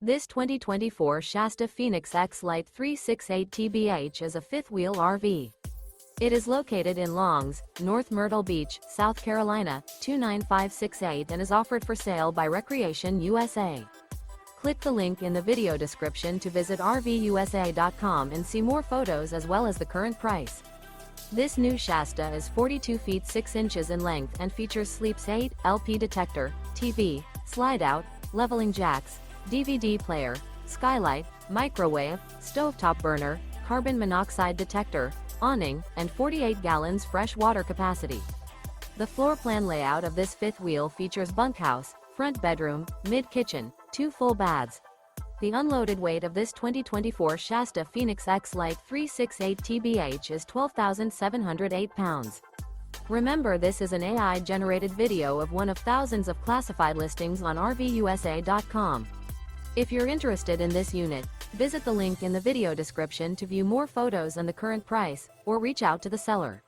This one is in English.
This 2024 Shasta Phoenix X-lite 368 TBH is a fifth-wheel RV. It is located in Longs, North Myrtle Beach, South Carolina, 29568 and is offered for sale by Recreation USA. Click the link in the video description to visit RVUSA.com and see more photos as well as the current price. This new Shasta is 42 feet 6 inches in length and features Sleeps 8, LP Detector, TV, Slideout, leveling jacks, DVD player, Skylight, microwave, stovetop burner, carbon monoxide detector, awning, and 48 gallons fresh water capacity. The floor plan layout of this fifth wheel features bunkhouse, front bedroom, mid-kitchen, 2 full baths. The unloaded weight of this 2024 Shasta Phoenix X-lite 368 TBH is 12,708 pounds. Remember, this is an AI-generated video of one of thousands of classified listings on RVUSA.com. If you're interested in this unit, visit the link in the video description to view more photos and the current price, or reach out to the seller.